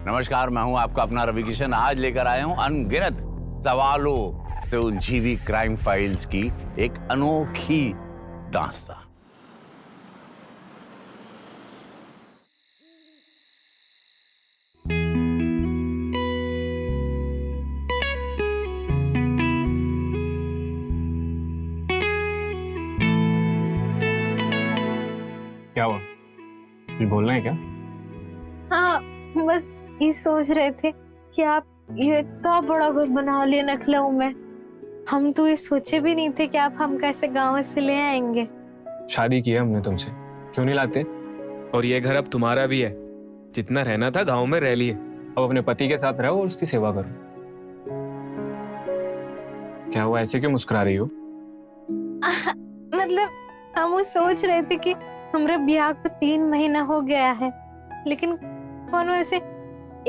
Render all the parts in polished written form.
नमस्कार, मैं हूं आपका अपना रवि किशन। आज लेकर आया हूं अनगिनत सवालों से उलझी हुई क्राइम फाइल्स की एक अनोखी दास्तां। क्या हुआ? कुछ बोलना है क्या? हाँ, बस ये सोच रहे थे कि आप ये इतना बड़ा घर बना लिए लखनऊ में। हम तो ये सोचे भी नहीं थे कि आप हम कैसे गांव से ले आएंगे। शादी की है हमने तुमसे, क्यों नहीं लाते? और ये घर अब तुम्हारा भी है। जितना रहना था गांव में रह लिए, अब अपने पति के साथ रहो और उसकी सेवा करो। क्या हुआ, ऐसे क्यों मुस्कुरा रही हो? मतलब हम वो सोच रहे थे कि हमारे ब्याह को 3 महीना हो गया है, लेकिन कौन ऐसे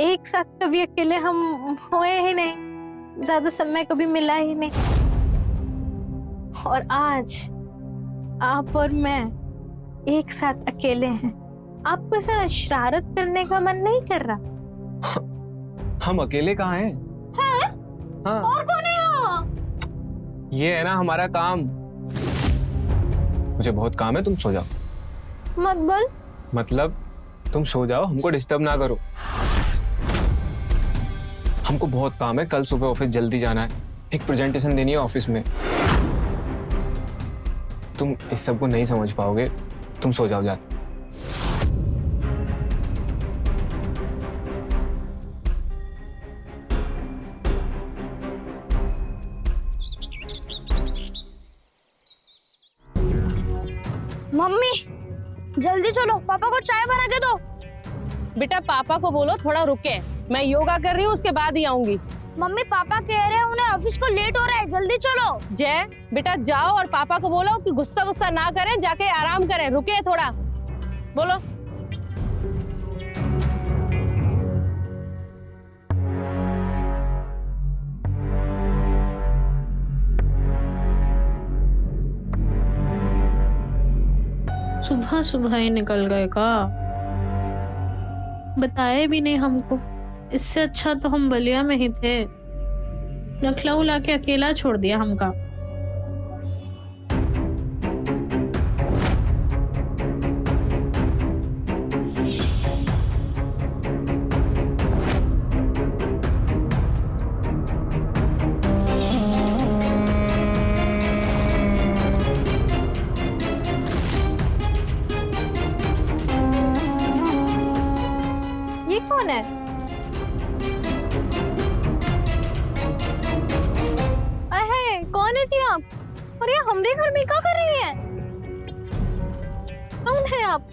एक साथ कभी अकेले हम हुए ही नहीं, ज्यादा समय कभी मिला ही नहीं। और आज आप और मैं एक साथ अकेले हैं। आपको ऐसा शरारत करने का मन नहीं कर रहा? हम अकेले कहाँ हैं? हाँ। और कौन है यहाँ? ये है ना हमारा काम। मुझे बहुत काम है, तुम सो जाओ। मत बोल। मतलब तुम सो जाओ, हमको डिस्टर्ब ना करो। हमको बहुत काम है, कल सुबह ऑफिस जल्दी जाना है, एक प्रेजेंटेशन देनी है ऑफिस में। तुम इस सब को नहीं समझ पाओगे, तुम सो जाओ जा। मम्मी जल्दी चलो, पापा को चाय बना के दो। बेटा पापा को बोलो थोड़ा रुके, मैं योगा कर रही हूँ, उसके बाद ही आऊंगी। मम्मी पापा कह रहे हैं उन्हें ऑफिस को लेट हो रहा है, जल्दी चलो। जय बेटा जाओ और पापा को बोलो कि गुस्सा ना करें, जाके आराम करें, रुके थोड़ा। बोलो। सुबह सुबह ही निकल गए का? बताए भी नहीं हमको। इससे अच्छा तो हम बलिया में ही थे। लखनऊ लाके अकेला छोड़ दिया हमका। ये कौन है? अहे, कौन है जी आप? और ये हमरे घर में क्या कर रही हैं? कौन है आप?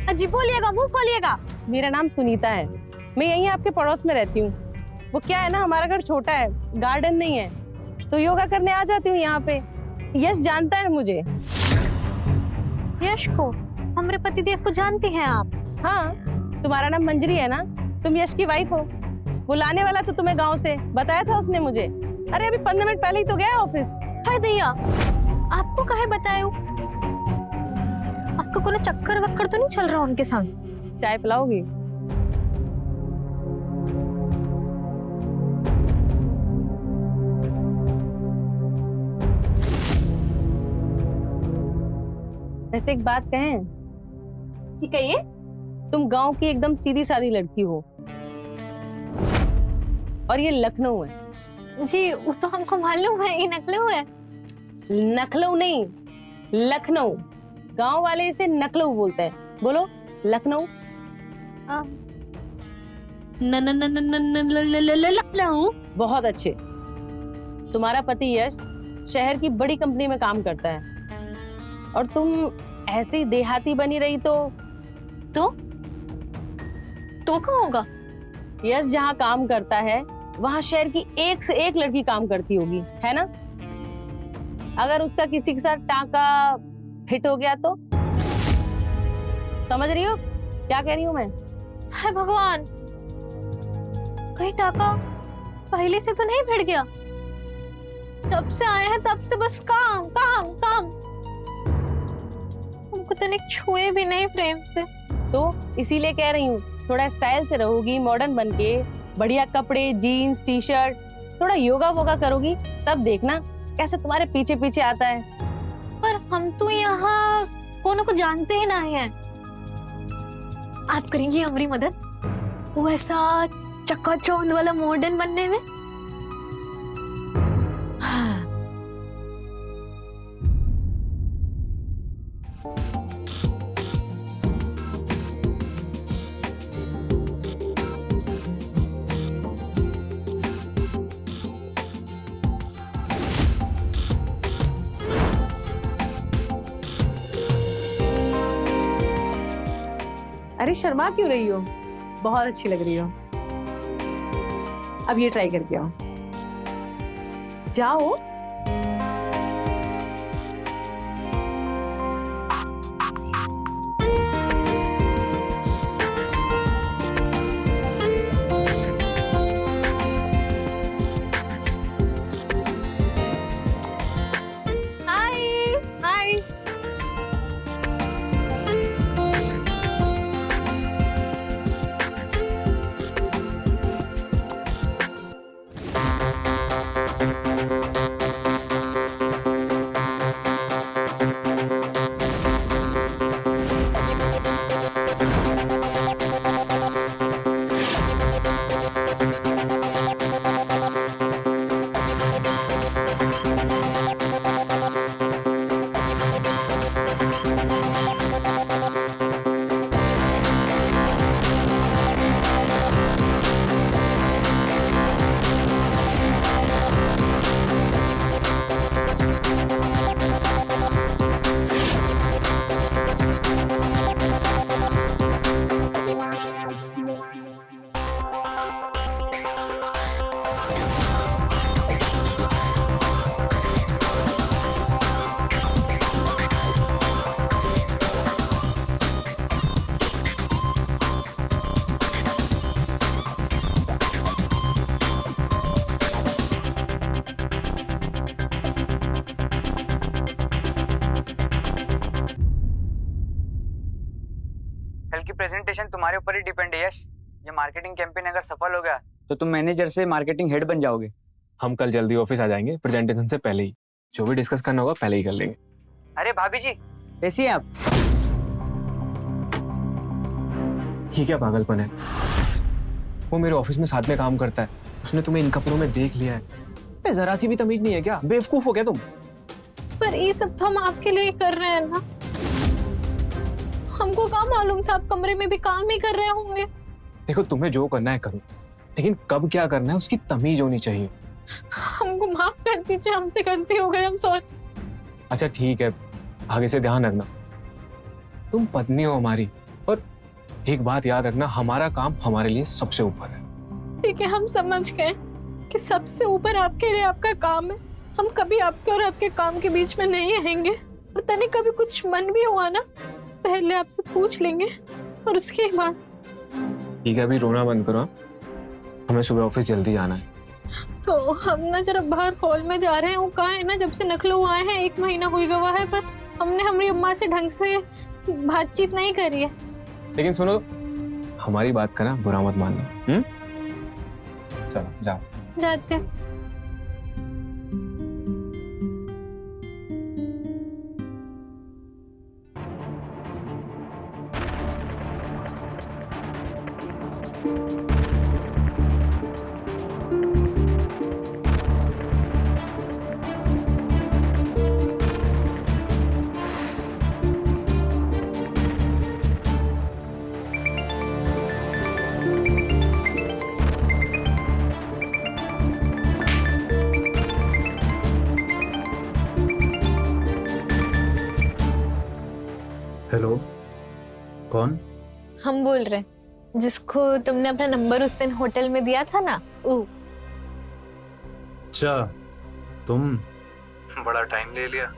अजी बोलिएगा, मुंह खोलिएगा। मेरा नाम सुनीता है, मैं यहीं आपके पड़ोस में रहती हूँ। वो क्या है ना, हमारा घर छोटा है, गार्डन नहीं है, तो योगा करने आ जाती हूँ यहाँ पे। यश जानता है मुझे। यश को? हमरे पतिदेव को जानती हैं आप? हाँ, तुम्हारा नाम मंजरी है ना, तुम यश की वाइफ हो। वो लाने वाला था तुम्हें गांव से, बताया था उसने मुझे। अरे अभी 15 मिनट पहले ही तो गया ऑफिस। हाय दैया, आपको काहे बतायो? आपको कोनो चक्कर वक्कर तो नहीं चल रहा उनके संग? चाय पिलाओगी? वैसे एक बात कहें? जी कहिए। तुम गांव की एकदम सीधी सादी लड़की हो, और ये लखनऊ है। जी वो तो हमको मालूम है, ये नकलऊ है। नखलऊ नहीं, लखनऊ। गांव वाले इसे नकलऊ बोलते हैं। बोलो लखनऊ। लखनऊ। बहुत अच्छे। तुम्हारा पति यश शहर की बड़ी कंपनी में काम करता है, और तुम ऐसे ही देहाती बनी रही तो क्या होगा? यश जहाँ काम करता है वहाँ शहर की एक से एक लड़की काम करती होगी, है ना? अगर उसका किसी के साथ टांका हिट हो गया तो? समझ रही हो क्या कह रही हूँ मैं? हाय भगवान, कहीं टाका पहले से तो नहीं भिड़ गया? जब से आए हैं तब से बस काम काम काम। हमको तनिक छुए भी नहीं प्रेम से। तो इसीलिए कह रही हूँ थोड़ा स्टाइल से रहोगी, मॉडर्न बन के, बढ़िया कपड़े, जीन्स, टी शर्ट, थोड़ा योगा वोगा करोगी, तब देखना कैसे तुम्हारे पीछे पीछे आता है। पर हम तो यहाँ कोनो को जानते ही नहीं है। आप करेंगी हमारी मदद वो ऐसा चकाचौंध वाला मॉडर्न बनने में? अरे शर्मा क्यों रही हो? बहुत अच्छी लग रही हो। अब ये ट्राई करके आओ। जाओ। हाय हाय। कल की प्रेजेंटेशन तुम्हारे ऊपर ही डिपेंड है यश। ये मार्केटिंग कैंपेन अगर सफल हो गया तो तुम मैनेजर से मार्केटिंग हेड बन जाओगे। हम कल जल्दी ऑफिस आ जाएंगे, प्रेजेंटेशन से पहले ही। जो भी डिस्कस करना होगा पहले ही कर लेंगे। अरे भाभी जी कैसी हैं आप? ये क्या पागलपन है? वो मेरे ऑफिस में साथ में काम करता है, उसने तुम्हें इन कपड़ों में देख लिया है। जरा सी भी तमीज नहीं है क्या? बेवकूफ हो गया तुम? पर ये सब तो हम आपके लिए कर रहे हैं ना। हमको क्या मालूम था आप कमरे में भी काम ही कर रहे होंगे। देखो, तुम्हें जो करना है करो, लेकिन कब क्या करना है उसकी तमीज होनी चाहिए। हमको माफ कर दीजिए, हमसे गलती हो गई, हम सॉरी। अच्छा ठीक है, आगे से ध्यान रखना। तुम पत्नी हो हमारी, और एक बात याद रखना, हमारा काम हमारे लिए सबसे ऊपर है। ठीक है, हम समझ गए कि सबसे ऊपर आपके लिए आपका काम है। हम कभी आपके और आपके काम के बीच में नहीं आएंगे। और तने कभी कुछ मन भी हुआ ना, पहले आपसे पूछ लेंगे और उसके बाद। ठीक है, अभी रोना बंद करो, हमें सुबह ऑफिस जल्दी जाना है। तो हम ना जरा बाहर हॉल में जा रहे हैं। वो कहा है ना, जब से नखलो आए हैं 1 महीना हो गया है, पर हमने हमारी अम्मा से ढंग से बातचीत नहीं करी है। लेकिन सुनो, हमारी बात का ना बुरा मत मानना। चलो जाओ। जाते हैं। हेलो, कौन? हम बोल रहे हैं जिसको तुमने अपना नंबर उस दिन होटल में दिया था ना। अच्छा, तुम? बड़ा टाइम ले लिया,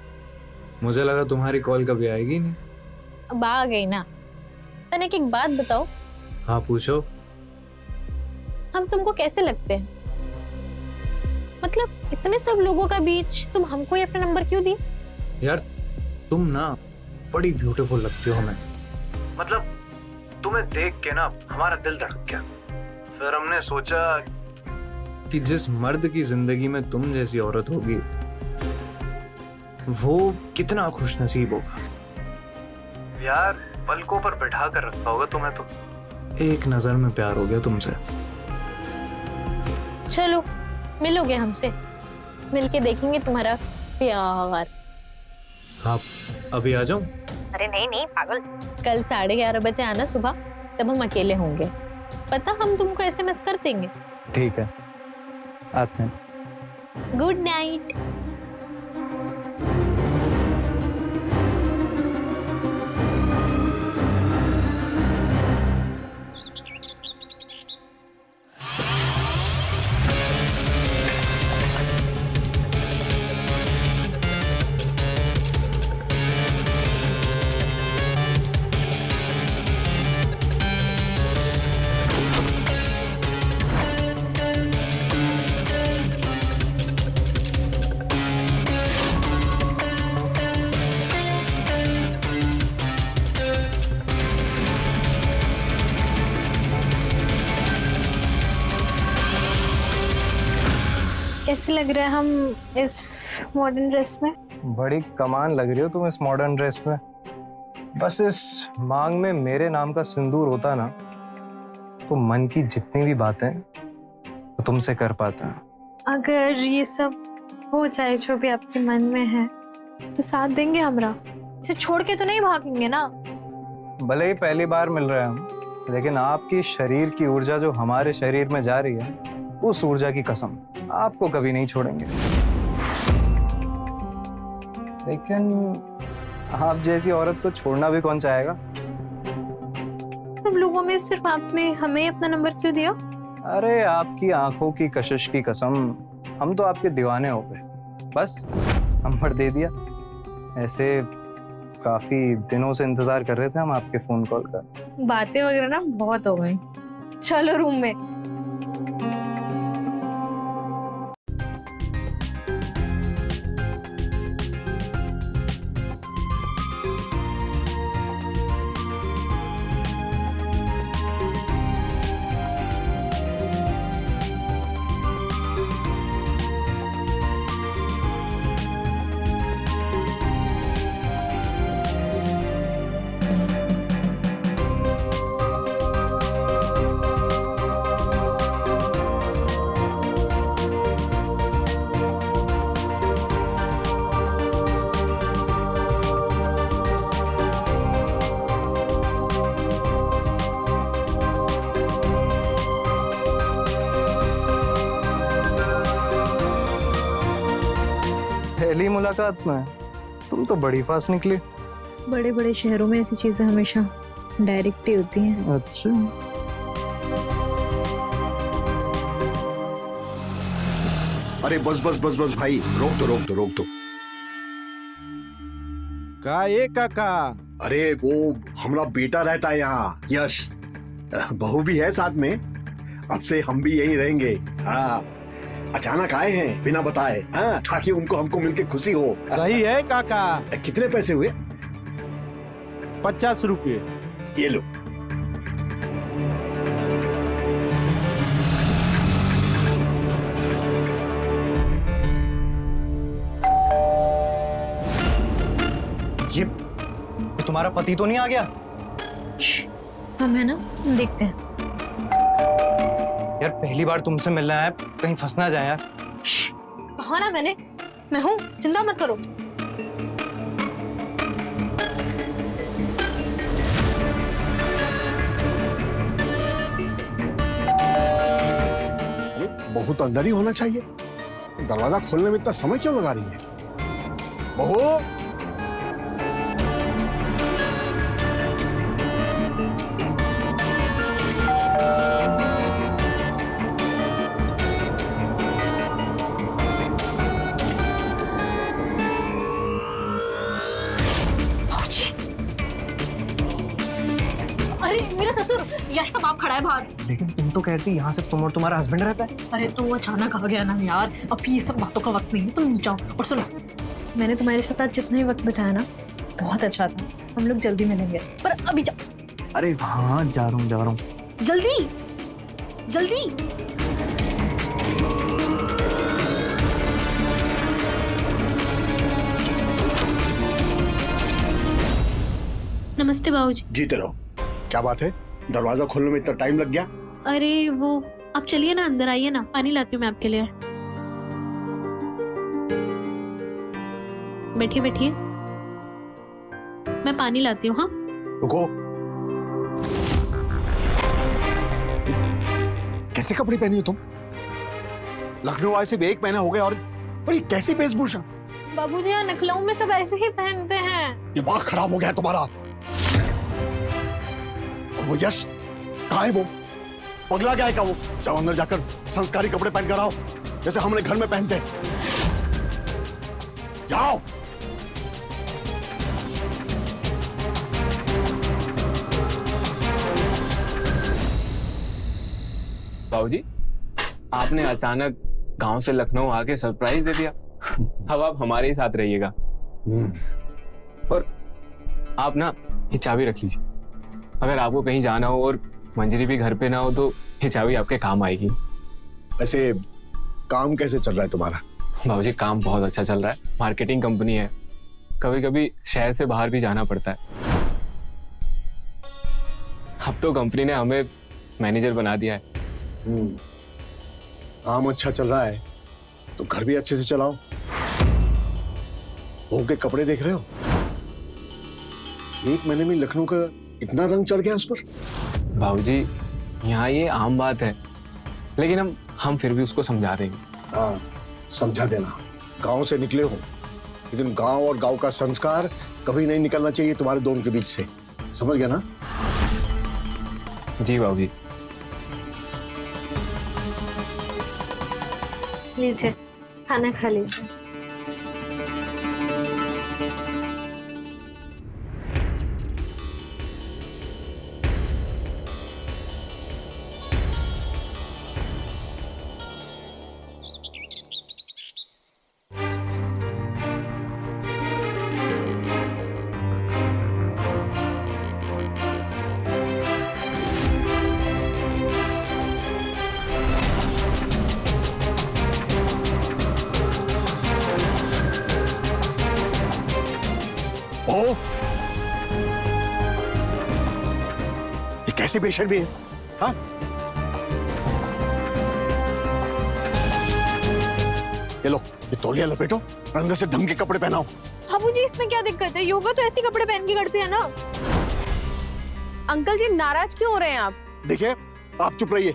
मुझे लगा तुम्हारी कॉल कभी आएगी नहीं। अब आ गई ना। तने एक बात बताओ। हाँ पूछो। हम तुमको कैसे लगते हैं? मतलब इतने सब लोगों का बीच तुम हमको ही अपना नंबर क्यों दी? यार तुम ना बड़ी ब्यूटीफुल लगती हो हमें। मतलब तुम्हें देख के ना हमारा दिल धड़क गया। फिर हमने सोचा कि जिस मर्द की जिंदगी में तुम जैसी औरत होगी वो कितना खुशनसीब होगा यार। पलकों पर बैठा कर रखा होगा तुम्हें तो। एक नजर में प्यार हो गया तुमसे। चलो मिलोगे हमसे, मिलके देखेंगे तुम्हारा प्यार। आप अभी आ जाओ। अरे नहीं नहीं पागल, कल 11:30 बजे आना सुबह, तब हम अकेले होंगे। पता हम तुमको SMS कर देंगे। ठीक है, आते हैं। Good night. कैसे लग रहा है हम इस मॉडर्न ड्रेस में? बड़ी कमाल लग रही हो तुम इस मॉडर्न ड्रेस में। बस इस मांग में मेरे नाम का सिंदूर होता ना तो मन की जितनी भी बातें तो तुमसे कर पाता। अगर ये सब हो जाए जो भी आपके मन में है तो साथ देंगे हमरा? इसे छोड़ के तो नहीं भागेंगे ना? भले ही पहली बार मिल रहे हैं हम, लेकिन आपकी शरीर की ऊर्जा जो हमारे शरीर में जा रही है, उस ऊर्जा की कसम आपको कभी नहीं छोड़ेंगे। लेकिन आप जैसी औरत को छोड़ना भी कौन चाहेगा? सब लोगों में सिर्फ आपने हमें अपना नंबर क्यों दिया? अरे आपकी आंखों की कशिश की कसम, हम तो आपके दीवाने हो गए। बस नंबर दे दिया। ऐसे काफी दिनों से इंतजार कर रहे थे हम आपके फोन कॉल का। बातें वगैरह ना बहुत हो गई, चलो रूम में। पहली मुलाकात में तुम तो बड़ी फास्ट निकली। बड़े बड़े शहरों में ऐसी चीजें हमेशा डायरेक्ट ही होती हैं। अच्छा, अरे बस बस बस बस भाई, रोक दो रोक दो रोक दो। का ये काका? अरे वो हमारा बेटा रहता है यहाँ, यश। बहू भी है साथ में। अब से हम भी यही रहेंगे। हाँ, अचानक आए हैं बिना बताए, हाँ, ताकि उनको हमको मिलके खुशी हो। सही है काका। कितने पैसे हुए? 50 रुपये। ये लो। ये तुम्हारा पति तो नहीं आ गया? हम है ना, देखते हैं। यार पहली बार तुमसे मिलना है, कहीं फंस ना जाए यार। कहा ना मैंने, मैं हूँ, चिंता मत करो। बहू तो अंदर ही होना चाहिए। दरवाजा खोलने में इतना समय क्यों लगा रही है? बहू, अरे मेरा ससुर यश का बाप खड़ा है बाहर। लेकिन तुम तो कहती यहाँ से तुम और तुम्हारा हस्बैंड रहता है। अरे तो वो अचानक आ गया ना यार, अभी ये सब बातों का वक्त नहीं है, तुम जाओ। और सुनो, मैंने तुम्हारे साथ आज जितना ही वक्त बिताया ना, बहुत अच्छा था। हम लोग जल्दी मिलेंगे, पर अभी जाओ। अरे हाँ, जा रहा हूँ। जल्दी जल्दी। नमस्ते बाबूजी। जीते रहो। क्या बात है, दरवाजा खोलने में इतना टाइम लग गया? अरे वो आप चलिए ना, अंदर आइए ना, पानी लाती हूँ मैं आपके लिए। बैठिए बैठिए, मैं पानी लाती हूँ। हाँ रुको, कैसे कपड़े पहनी हो तुम? लखनऊ आए सिर्फ 1 महीना हो गया और ये कैसी वेशभूषा? बाबूजी, यहाँ लखनऊ में सब ऐसे ही पहनते हैं। दिमाग खराब हो गया तुम्हारा। और वो यश कहाँ है? वो पगला क्या है क्या? वो जाओ अंदर जाकर संस्कारी कपड़े पहन कर आओ, जैसे हमने घर में पहनते। जाओ। बाबूजी, आपने अचानक गांव से लखनऊ आके सरप्राइज दे दिया। अब आप हमारे ही साथ रहिएगा। और आप ना ये चाबी रख लीजिए, अगर आपको कहीं जाना हो और मंजरी भी घर पे ना हो तो ये चाबी आपके काम आएगी। वैसे काम कैसे चल रहा है तुम्हारा? बाबूजी, काम बहुत अच्छा चल रहा है। मार्केटिंग कंपनी है, कभी कभी शहर से बाहर भी जाना पड़ता है। अब तो कंपनी ने हमें मैनेजर बना दिया है। काम अच्छा चल रहा है तो घर भी अच्छे से चलाओ। बहू के कपड़े देख रहे हो, 1 महीने में लखनऊ का इतना रंग चढ़ गया उस पर। बाबूजी, यहाँ ये आम बात है, लेकिन हम फिर भी उसको समझा देंगे। हाँ, समझा देना। गांव से निकले हो, लेकिन गांव और गांव का संस्कार कभी नहीं निकलना चाहिए तुम्हारे दोनों के बीच से। समझ गया ना? जी बाबूजी। लीजिए, खाना खा लीजिए। ओ, ये कैसे पेशेंट भी है? हाँ? ये लो, ये तौलिया लपेटो और अंदर से ढंग के कपड़े पहनाओ। बाबूजी, इसमें क्या दिक्कत है? योगा तो ऐसी कपड़े पहन के करते हैं ना। अंकल जी नाराज क्यों हो रहे हैं आप? देखिए, आप चुप रहिए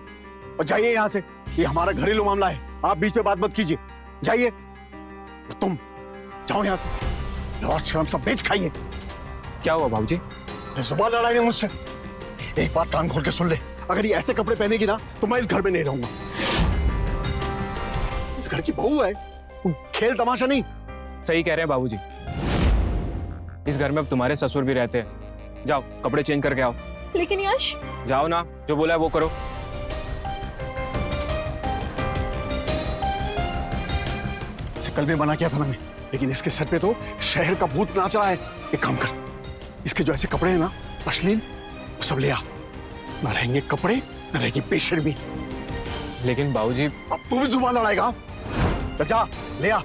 और जाइए यहाँ से। ये हमारा घरेलू मामला है, आप बीच में बात मत कीजिए। जाइए। तुम जाओ यहाँ से। और शर्म सब बेच खाइए। क्या हुआ बाबूजी? जुबान लड़ाई नहीं मुझसे। एक बात कान खोल के सुन ले, अगर ये ऐसे कपड़े पहनेगी ना तो मैं इस घर में नहीं रहूंगा। इस घर की बहू है, खेल तमाशा नहीं। सही कह रहे हैं बाबूजी, इस घर में अब तुम्हारे ससुर भी रहते हैं। जाओ कपड़े चेंज करके आओ। लेकिन यश, जाओ ना, जो बोला है वो करो। इसे कल भी मना किया था मैंने, लेकिन इसके सर पे तो शहर का भूत नाच रहा है। एक काम कर, इसके जो ऐसे कपड़े हैं ना अश्लील, वो सब ले आ। ना रहेंगे कपड़े, ना रहेगी पेशेंट भी। लेकिन बाबूजी, अब तू भी जुबान लड़ाएगा? तो जा ले आ।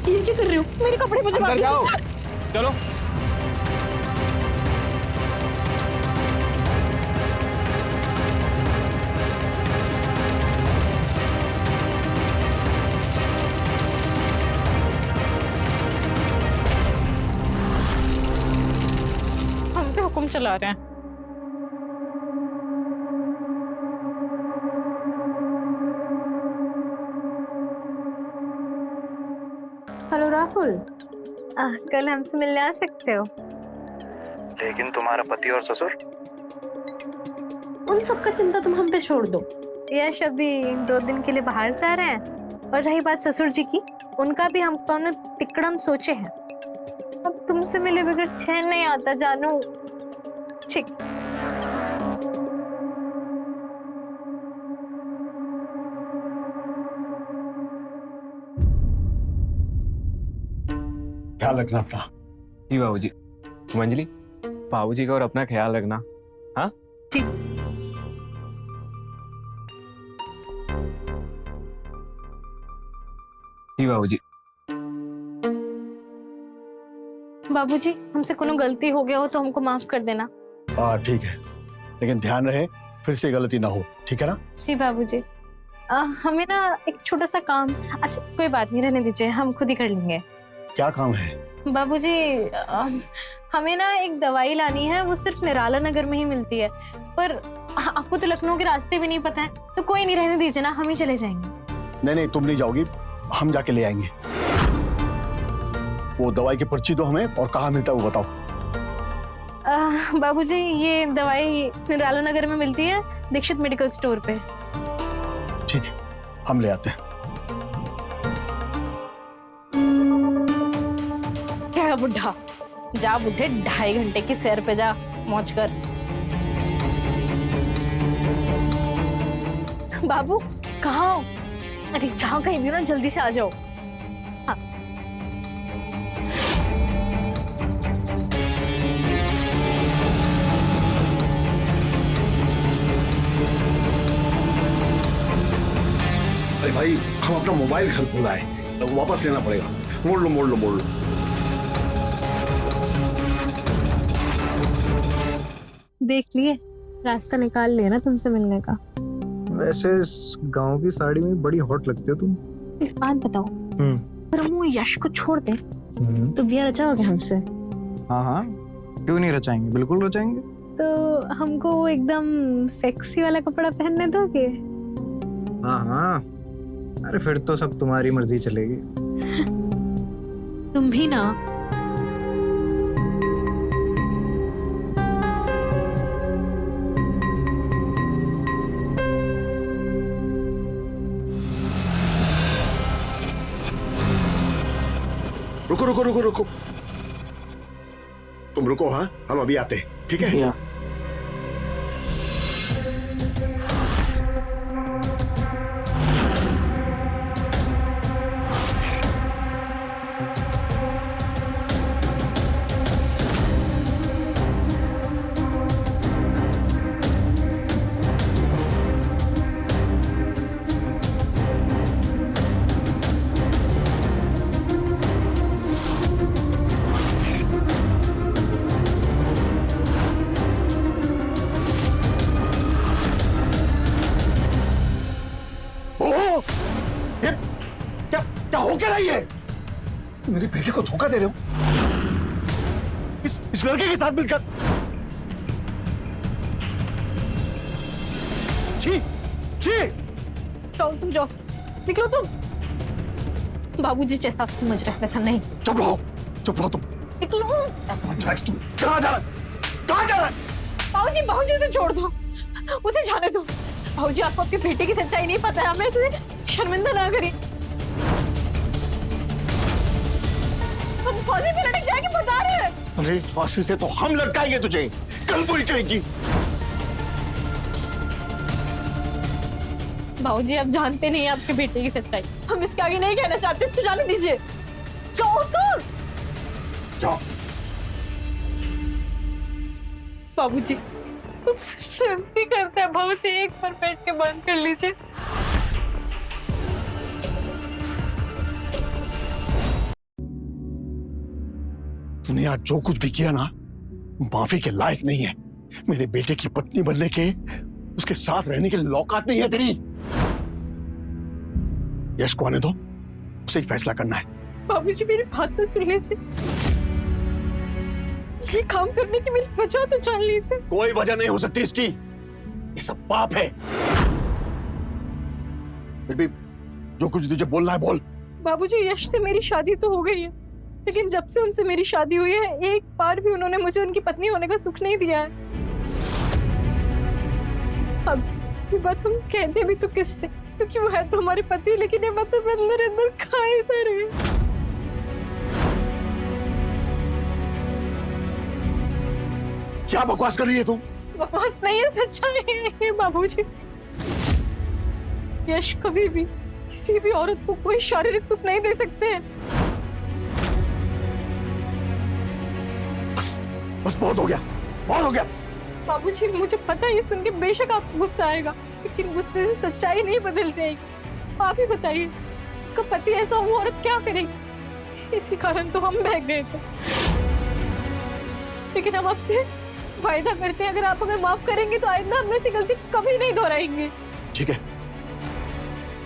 ये क्या कर रहे हो? मेरे कपड़े मुझे अंदर जाओ। चलो। हम पे हुक्म चला रहे हैं। हेलो राहुल, कल हमसे मिलने आ सकते हो? लेकिन तुम्हारा पति और ससुर? उन सब का चिंता तुम हम पे छोड़ दो। यश अभी 2 दिन के लिए बाहर जा रहे हैं। और रही बात ससुर जी की, उनका भी हम दोनों तिकड़म सोचे हैं। अब तुमसे मिले बगैर चैन नहीं आता जानू। ठीक। ख्याल रखना अपना। जी बाबूजी। मंजली, बाबूजी का और अपना ख्याल रखना। हाँ ठीक। जी बाबूजी। बाबूजी, हमसे कोनो गलती हो गया हो तो हमको माफ कर देना। ठीक है, लेकिन ध्यान रहे फिर से गलती ना हो, ठीक है ना? जी बाबूजी। हमें ना एक छोटा सा काम, अच्छा कोई बात नहीं, रहने दीजिए, हम खुद ही कर लेंगे। क्या काम है? बाबूजी, हमें ना एक दवाई लानी है, वो सिर्फ निराला नगर में ही मिलती है, पर आपको तो लखनऊ के रास्ते भी नहीं पता है, तो कोई नहीं, रहने दीजिए ना, हम ही चले जाएंगे। नहीं नहीं, तुम नहीं जाओगी, हम जाके ले आएंगे। वो दवाई की पर्ची दो हमें, और कहाँ मिलता है वो बताओ। बाबूजी, ये दवाई निराला नगर में मिलती है, दीक्षित मेडिकल स्टोर पे। ठीक है, हम ले आते हैं। क्या बुढ़ा, जा बुढ़े, 2.5 घंटे की सैर पे जा, मौज कर। बाबू कहाँ हो? अरे जहाँ कहीं भी हो ना, जल्दी से आ जाओ। हाँ। अरे भाई, हम अपना मोबाइल घर भूला है, वापस लेना पड़ेगा। मोड़ लो मोड़ लो मोड़ लो। देख लिए, रास्ता निकाल लिया ना तुमसे मिलने का। वैसे इस गांव की साड़ी में बड़ी हॉट लगती हो तुम। एक बात बताओ, अगर हम वो यश को छोड़ दे तो ब्याह रचाओगे हमसे? हाँ हाँ, क्यों नहीं रचाएंगे, बिल्कुल रचाएंगे। तो हमको वो एकदम सेक्सी वाला कपड़ा पहनने दोगे? हाँ हाँ, अरे फिर तो सब तुम्हारी मर्जी चलेगी। तुम भी ना। रुको रुको रुको रुको, तुम रुको। हाँ, हम अभी आते हैं, ठीक है? क्या हो क्या रही है? मेरे बेटे को धोखा दे रहे हो इस लड़के के साथ मिलकर। छी छी, जाओ तुम, जाओ, निकलो तुम। बाबूजी जैसा आप समझ रहे हैं वैसा नहीं। चुप रहो तुम। निकलो। तुम कहाँ जा रहा है? कहाँ जा रहा है? बाबूजी, बाबूजी उसे छोड़ दो, उसे जाने दो। बाबूजी, आपको आपके बेटे की सच्चाई नहीं पता है, हमें इसे शर्मिंदा ना करिए। हम फांसी पे लटक जाएंगे, बता रहे हैं। अरे फांसी से तो हम लटकाएंगे तुझे, कल पूरी कहेगी। बाबूजी, आप जानते नहीं आपके बेटे की सच्चाई, हम इसके आगे नहीं कहना चाहते, इसको जाने दीजिए। जाओ तो। जाओ। बाबूजी, विनती करते हैं बाबूजी, एक बार बैठ के बंद कर लीजिए। तूने आज जो कुछ भी किया ना, माफी के लायक नहीं है। मेरे बेटे की पत्नी बनने के, उसके साथ रहने के औकात नहीं है तेरी। यश को आने दो, उसे ही फैसला करना है। बाबूजी, मेरी बात तो सुन लीजिए, ये काम करने की मेरी वजह तो जान लीजिए। कोई वजह नहीं हो सकती इसकी, ये सब पाप है। फिर भी जो कुछ तुझे बोलना है बोल। बाबूजी, यश से मेरी शादी तो हो गई है, लेकिन जब से उनसे मेरी शादी हुई है, एक बार भी उन्होंने मुझे उनकी पत्नी होने का सुख नहीं दिया है। अब ये बात हम कहते भी तो किससे, क्योंकि वो है तो हमारे पति, लेकिन ये बात अंदर अंदर खाए जा रही है। क्या बकवास कर रही है तुम? बकवास नहीं है, सच्चाई है बाबूजी। यश कभी भी किसी भी औरत को कोई शारीरिक सुख नहीं दे सकते हैं। बस बहुत हो गया, बहुत हो गया। बाबूजी मुझे पता है ये सुन के बेशक आपको गुस्सा आएगा, लेकिन गुस्से से सच्चाई नहीं बदल जाएगी। आप ही बताइए, इसका पति ऐसा वो औरत क्या करेगी? इसी कारण तो हम बह गए थे। लेकिन हम आपसे वायदा करते हैं, अगर आप हमें माफ करेंगे तो आइंदा हम ऐसी गलती कभी नहीं दोहराएंगे। ठीक है,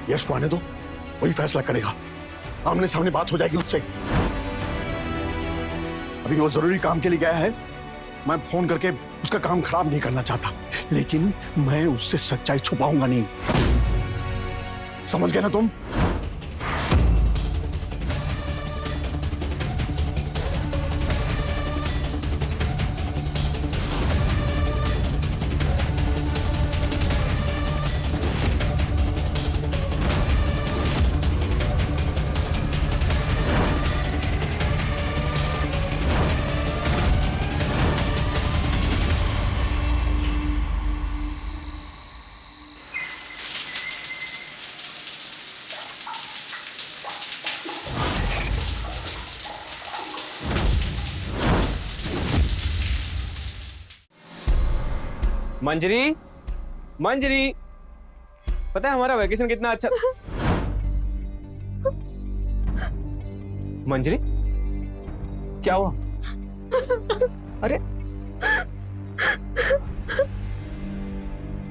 यश को आने दो, वही फैसला करेगा। आमने सामने बात हो जाएगी उससे। अभी वो जरूरी काम के लिए गया है, मैं फोन करके उसका काम खराब नहीं करना चाहता, लेकिन मैं उससे सच्चाई छुपाऊंगा नहीं। समझ गए ना तुम? मंजरी, मंजरी, पता है हमारा वैकेशन कितना अच्छा। मंजरी, क्या हुआ? अरे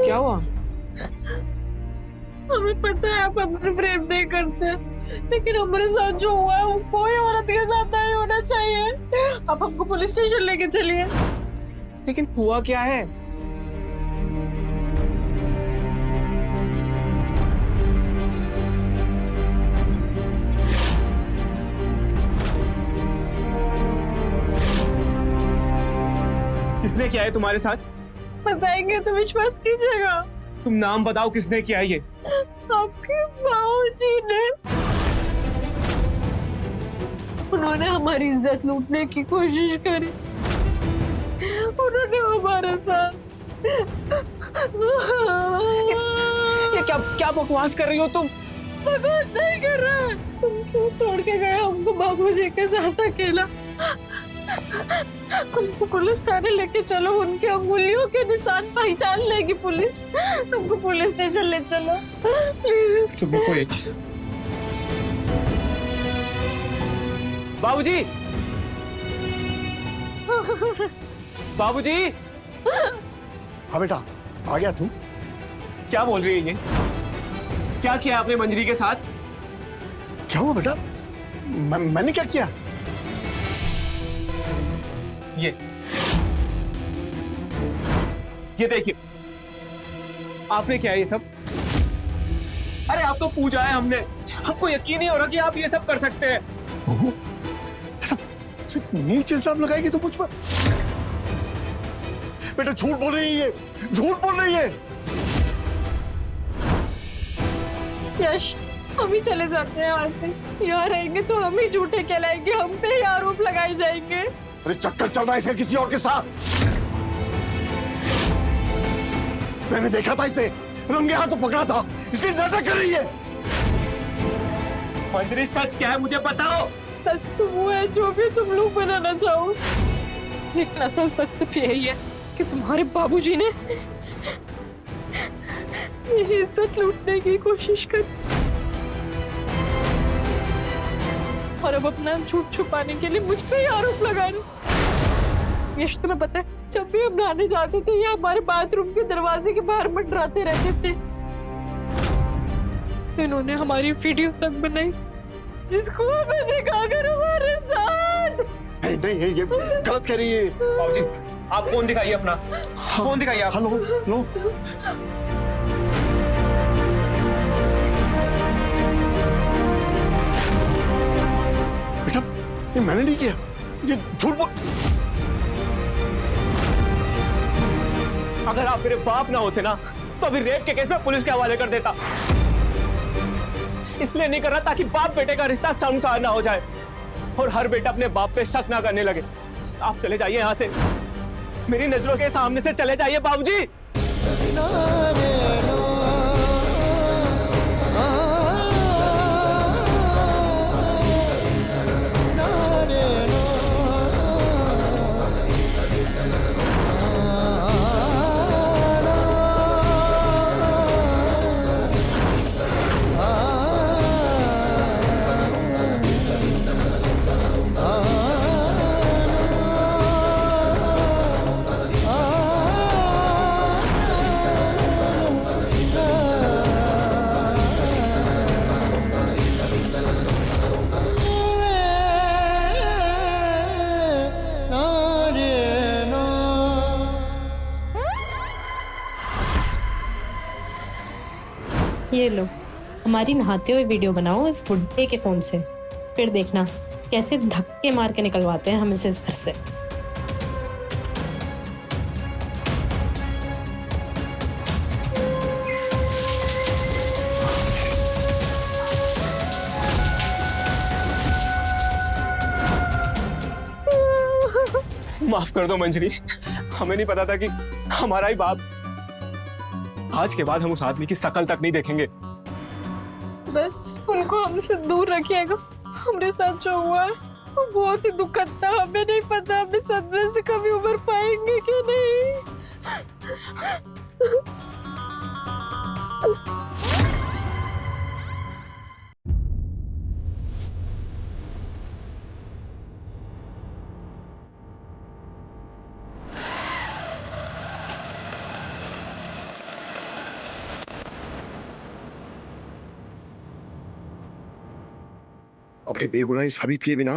क्या हुआ? हमें पता है आप हमसे प्रेम नहीं करते, लेकिन हमारे साथ जो हुआ है वो कोई औरत के साथ नहीं होना चाहिए। आप हमको पुलिस स्टेशन लेके चलिए। लेकिन हुआ क्या है? किसने किया है तुम्हारे साथ? बताएंगे तो विश्वास कीजिएगा। तुम नाम बताओ, किसने किया है ये? आपके बाबूजी ने। उन्होंने हमारी इज्जत लूटने की कोशिश करी। उन्होंने हमारे साथ ये क्या क्या बकवास कर रही हो तुम? बकवास नहीं कर रहा है। तुम क्यों छोड़ के गए हमको बाबूजी के साथ अकेला? हमको पुलिस थाने लेके चलो, उनके अंगुलियों के निशान पहचान लेगी पुलिस। हमको पुलिस स्टेशन ले चलो प्लीज। तुम कोई बाबूजी, बाबूजी, हाँ बेटा, आ गया तू? क्या बोल रही है ये? क्या किया आपने मंजरी के साथ? क्या हुआ बेटा? मैंने क्या किया? ये देखिए, आपने क्या है ये सब? अरे आप तो पूजा है हमने, हमको यकीन नहीं हो रहा कि आप ये सब कर सकते हैं। ओहो, ऐसा सिर्फ नीचे इल्जाम लगाएगी तो मुझ पर? बेटा झूठ बोल रही है, ये झूठ बोल रही है। यश, हम ही चले जाते हैं यहाँ से। यहाँ रहेंगे तो हम ही झूठे कहलाएंगे, हम पे ही आरोप लगाए जाएंगे। अरे चक्कर चल रहा है इसे किसी और के साथ। मैंने देखा था इसे, रंगे हाथों पकड़ा था, इसलिए नाटक कर रही है। मंजरी, सच क्या है मुझे बताओ। सच तो वो है जो भी तुम लोग बनाना चाहो, लेकिन असल सच सिर्फ यही है कि तुम्हारे बाबूजी ने मेरी इज्जत लूटने की कोशिश की और अब अपना झूठ छुपाने के लिए मुझ पे ही आरोप लगा रहे। यश, तुम्हें पता है, जब भी हम नहाने जाते थे ये हमारे बाथरूम के दरवाजे के बाहर मंडराते रहते थे। इन्होंने हमारी वीडियो तक बनाई जिसको हमें दिखाकर हमारे साथ। नहीं नहीं, ये गलत कह रही है। बाबूजी, आप फोन दिखाइए अपना, फोन दिखाइए आप। हेलो, लो। बेटा, ये मैंने नहीं किया, ये झूठ बोल। अगर आप मेरे बाप ना होते ना तो अभी रेप के केस में पुलिस के हवाले कर देता। इसलिए नहीं कर रहा ताकि बाप बेटे का रिश्ता शर्मसार ना हो जाए और हर बेटा अपने बाप पे शक ना करने लगे। आप चले जाइए यहाँ से, मेरी नजरों के सामने से चले जाइए बाबूजी। ये लो, हमारी नहाते हुए वीडियो बनाओ इस बुड्ढे के फोन से, फिर देखना कैसे धक्के मार के निकलवाते हैं हम इसे इस घर से। माफ कर दो मंजरी, हमें नहीं पता था कि हमारा ही बाप। आज के बाद हम उस आदमी की शकल तक नहीं देखेंगे। बस उनको हमसे दूर रखिएगा। हमारे साथ जो हुआ है वो बहुत ही दुखद था। हमें नहीं पता हम इस सदमे से कभी उबर पाएंगे कि नहीं। अपनी बेगुनाही साबित किए बिना,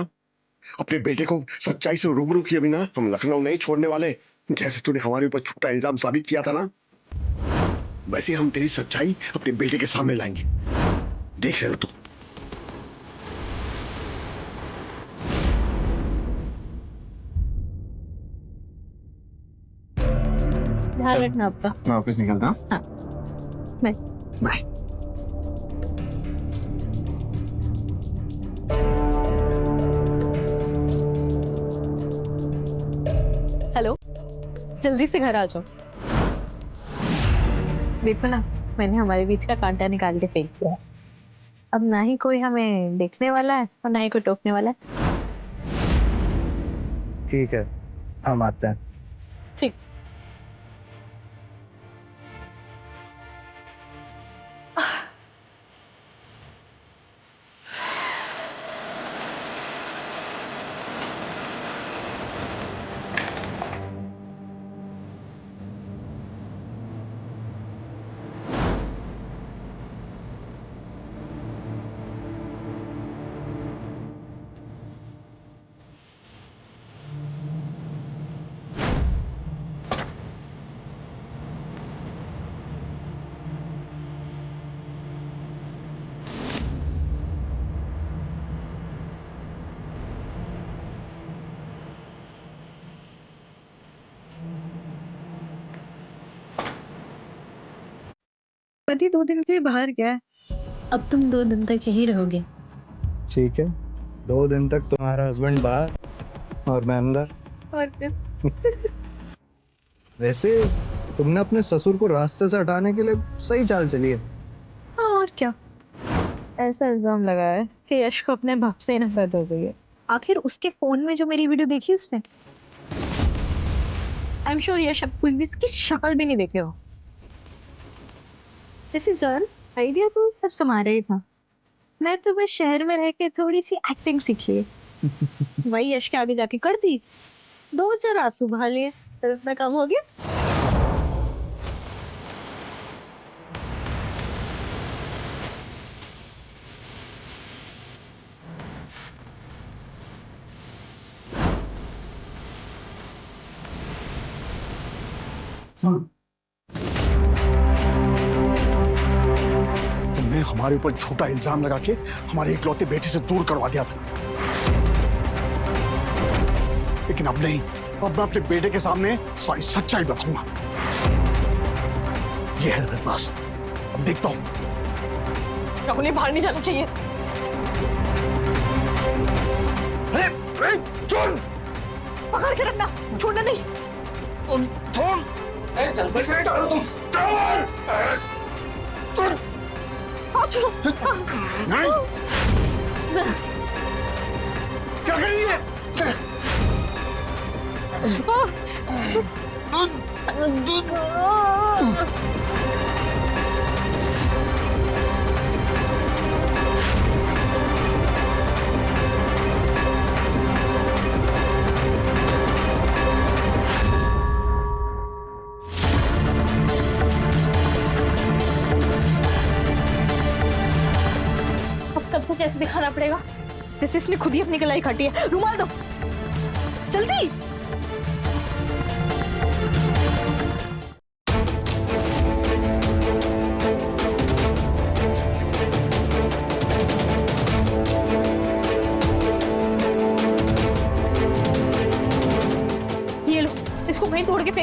अपने बेटे को सच्चाई से रूबरू किए बिना हम लखनऊ नहीं छोड़ने वाले। जैसे तूने हमारे ऊपर झूठा इल्जाम साबित किया था ना, वैसे हम तेरी सच्चाई अपने बेटे के सामने लाएंगे। देख लेना तू। ध्यान रखना आपका। मैं ऑफिस निकलता हूँ। हाँ, बाय। बाय। हेलो, जल्दी से घर आ जाओ। देखो ना, मैंने हमारे बीच का कांटा निकाल के फेंक दिया। अब ना ही कोई हमें देखने वाला है और ना ही कोई टोकने वाला है। ठीक है, हम आते हैं। ठीक। पति 2 दिन से बाहर गया है। अब तुम 2 दिन तक यही रहोगे। ठीक है, 2 दिन तक तुम्हारा हस्बैंड बाहर और मैं अंदर। और क्या? वैसे तुमने अपने ससुर को रास्ते से हटाने के लिए सही चाल चली है। और क्या? ऐसा इल्जाम लगाया है कि यश को अपने बाप से नफरत हो गई है। आखिर उसके फोन में जो मेरी वीडियो देखी उसने, आई एम श्योर यश अब कोई भी इसकी शक्ल भी नहीं देखे हो। दिस इज ऑल आइडिया तो सब तुम्हारा ही था। मैं तो बस शहर में रह के थोड़ी सी एक्टिंग सीख ली, वही यश के आगे जाके कर दी। 2-4 आंसू बहा लिए तो इतना काम हो गया। तुमने हमारे ऊपर झूठा इल्जाम लगा के हमारे इकलौते बेटे से दूर करवा दिया था, लेकिन अब नहीं। अब मैं अपने बेटे के सामने सारी सच्चाई बताऊंगा। ये है मेरे पास, अब देखता हूं। उन्हें बाहर नहीं जाना चाहिए। अरे चल, पकड़ के रखना, छोड़ना नहीं। छोड़। नहीं, क्या कर रही है? सब कुछ ऐसे दिखाना पड़ेगा जैसे इसने खुद ही अपनी गलाई काटी है। रुमाल दो जल्दी।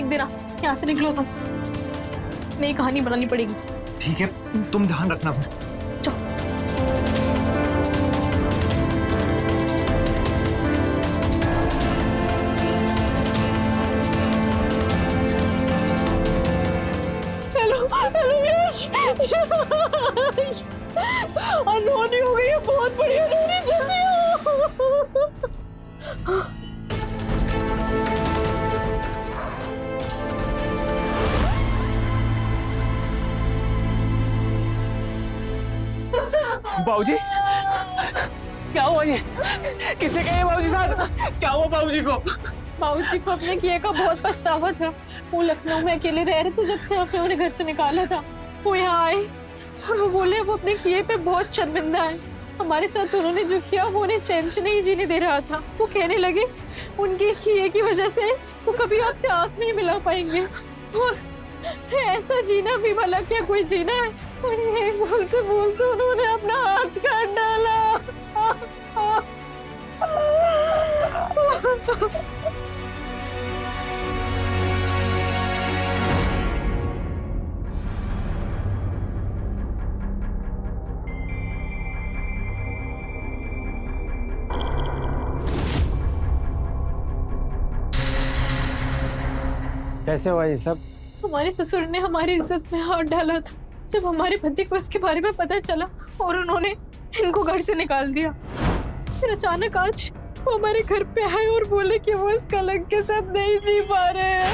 फेंक देना। यहाँ से निकलो तुम, नई कहानी बनानी पड़ेगी। ठीक है, तुम ध्यान रखना फिर। हेलो यश, अनहोनी हो गई है, बहुत बड़ी अनहोनी, जल्दी आओ। बाबूजी, क्या हुआ ये? किसने कहा ये बाबूजी साहब? क्या हुआ बाबूजी को? बाबूजी को अपने किए का बहुत पछतावा था। वो लखनऊ में अकेले रह रहे थे जब से आपने उन्हें घर से निकाला था। वो यहाँ आए और वो बोले वो अपने किए पे बहुत शर्मिंदा है। हमारे साथ उन्होंने जो किया वो उन्हें चैन से नहीं जीने दे रहा था। वो कहने लगे उनके किए की वजह से वो कभी आपसे आंख नहीं मिला पाएंगे और ऐसा जीना भी भला क्या कोई जीना है। और ये बोलते बोलते उन्होंने अपना हाथ काट डाला। कैसे हुआ ये सब? हमारे ससुर ने हमारी इज्जत में हाथ डाला था जब हमारे पति को इसके बारे में पता चला और उन्होंने इनको घर से निकाल दिया। फिर अचानक आज वो हमारे घर पे आए और बोले कि वो इस कलंक के साथ नहीं जी पा रहे हैं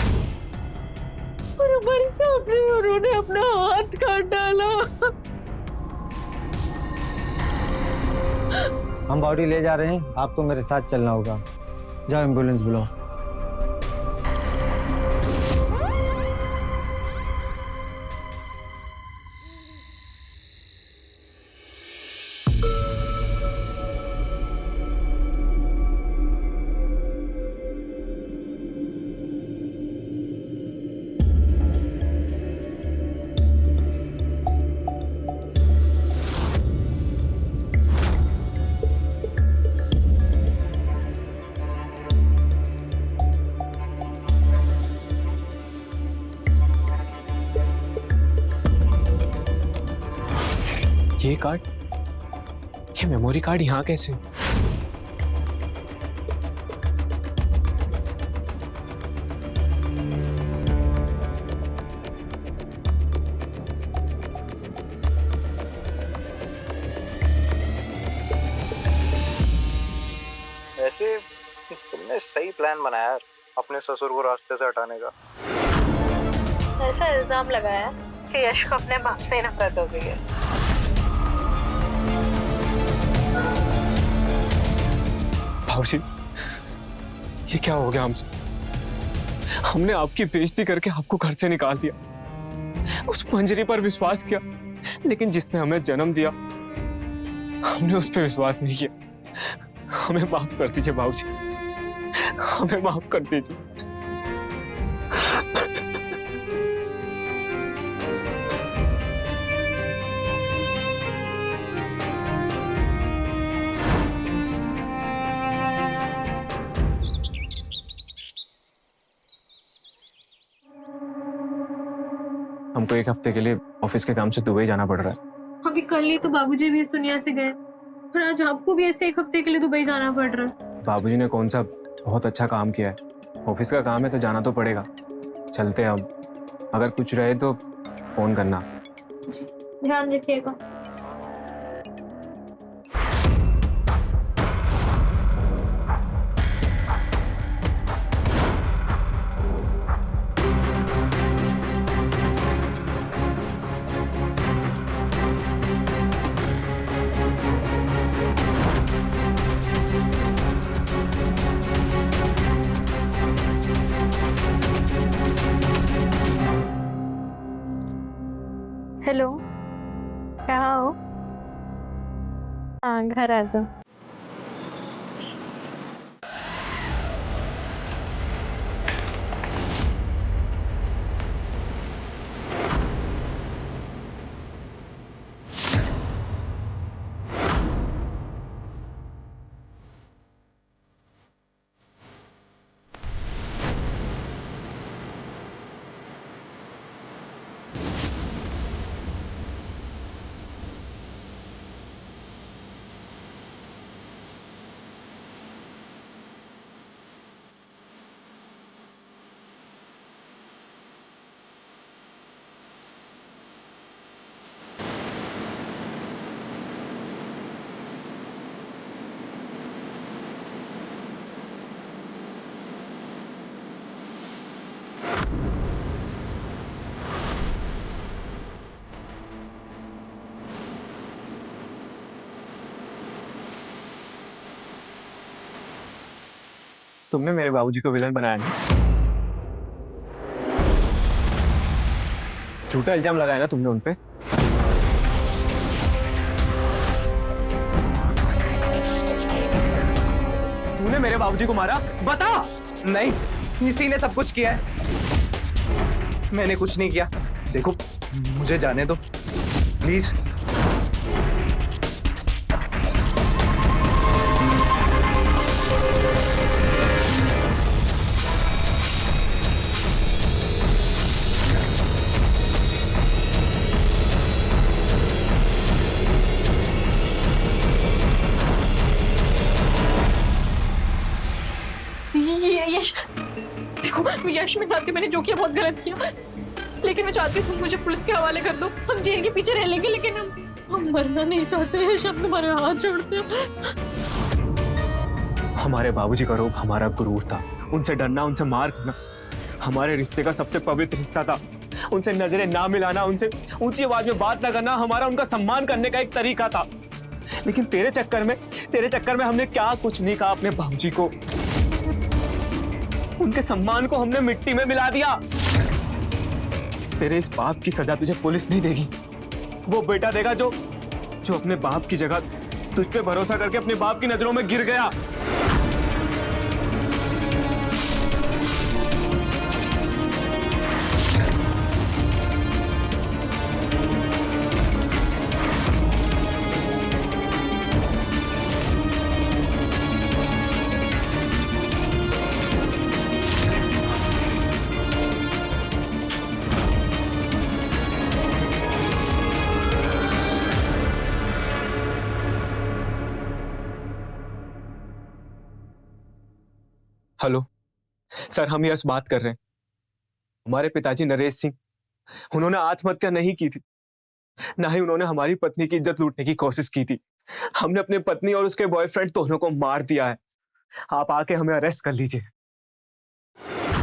और हमारे सामने उन्होंने अपना हाथ काट डाला। हम बॉडी ले जा रहे हैं, आपको मेरे साथ चलना होगा। जाओ एम्बुलेंस बुलाओ। ये कार्ड, ये मेमोरी कार्ड यहाँ कैसे? वैसे तुमने सही प्लान बनाया अपने ससुर को रास्ते से हटाने का। ऐसा इल्जाम लगाया कि यश को अपने बाप से नफरत हो गई है। बाबूजी, ये क्या हो गया हमसे? हमने आपकी बेइज्जती करके आपको घर से निकाल दिया, उस मंजरी पर विश्वास किया, लेकिन जिसने हमें जन्म दिया हमने उस पर विश्वास नहीं किया। हमें माफ कर दीजिए बाबूजी, हमें माफ कर दीजिए। हमको एक हफ्ते के लिए ऑफिस के काम से दुबई जाना पड़ रहा है। अभी कल ही तो बाबूजी भी इस दुनिया से गए और आज आपको भी ऐसे एक हफ्ते के लिए दुबई जाना पड़ रहा है। बाबूजी ने कौन सा बहुत अच्छा काम किया है, ऑफिस का काम है तो जाना तो पड़ेगा। चलते हैं अब, अगर कुछ रहे तो फोन करना। ध्यान रखिएगा। हेलो, कहाँ हो? हाँ, घर आ जाओ। तुमने मेरे बाबूजी को विलन बनाया ना? झूठा इल्जाम लगाया ना तुमने उनपे? तूने मेरे बाबूजी को मारा? बता। नहीं, इसी ने सब कुछ किया है। मैंने कुछ नहीं किया। देखो, मुझे जाने दो प्लीज। यश, देखो यश, मैं जानती हूँ मैंने जो किया बहुत गलत किया, लेकिन मैं चाहती हूँ तुम मुझे पुलिस के हवाले कर दो। हम जेल के पीछे रह लेंगे, लेकिन हम मरना नहीं चाहते हैं। हम तुम्हारे हाथ जोड़ते हैं। हमारे बाबूजी का रूप हमारा गुरूर था। उनसे डरना, उनसे मार खाना हमारे रिश्ते का सबसे पवित्र हिस्सा था। उनसे नजरें ना मिलाना, उनसे ऊंची आवाज में बात ना करना हमारा उनका सम्मान करने का एक तरीका था। लेकिन तेरे चक्कर में हमने क्या कुछ नहीं कहा अपने बाबूजी को। उनके सम्मान को हमने मिट्टी में मिला दिया। तेरे इस पाप की सजा तुझे पुलिस नहीं देगी, वो बेटा देगा जो अपने बाप की जगह तुझ पे भरोसा करके अपने बाप की नजरों में गिर गया। हेलो सर, हम यश बात कर रहे हैं। हमारे पिताजी नरेश सिंह, उन्होंने आत्महत्या नहीं की थी, ना ही उन्होंने हमारी पत्नी की इज्जत लूटने की कोशिश की थी। हमने अपनी पत्नी और उसके बॉयफ्रेंड दोनों को मार दिया है। आप आके हमें अरेस्ट कर लीजिए।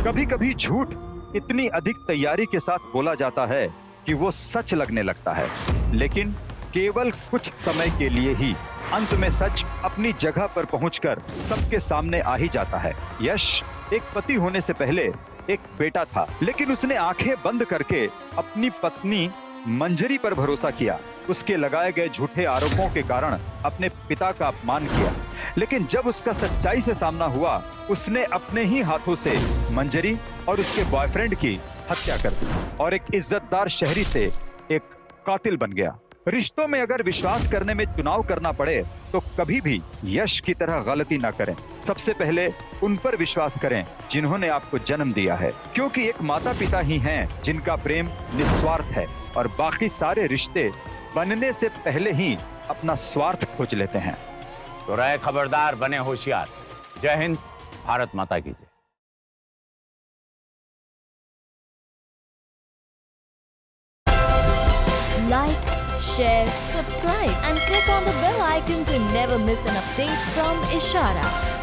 कभी कभी झूठ इतनी अधिक तैयारी के साथ बोला जाता है कि वो सच लगने लगता है, लेकिन केवल कुछ समय के लिए ही। अंत में सच अपनी जगह पर पहुंचकर सबके सामने आ ही जाता है। यश एक पति होने से पहले एक बेटा था, लेकिन उसने आंखें बंद करके अपनी पत्नी मंजरी पर भरोसा किया। उसके लगाए गए झूठे आरोपों के कारण अपने पिता का अपमान किया, लेकिन जब उसका सच्चाई से सामना हुआ, उसने अपने ही हाथों से मंजरी और उसके बॉयफ्रेंड की हत्या कर दी और एक इज्जतदार शहरी से एक कातिल बन गया। रिश्तों में अगर विश्वास करने में चुनाव करना पड़े तो कभी भी यश की तरह गलती ना करें। सबसे पहले उन पर विश्वास करें जिन्होंने आपको जन्म दिया है, क्योंकि एक माता पिता ही हैं जिनका प्रेम निस्वार्थ है और बाकी सारे रिश्ते बनने से पहले ही अपना स्वार्थ खोज लेते हैं। तो रहे खबरदार, बने होशियार। जय हिंद, भारत माता की जय। Like, share, subscribe and click on the bell icon to never miss an update from Ishara.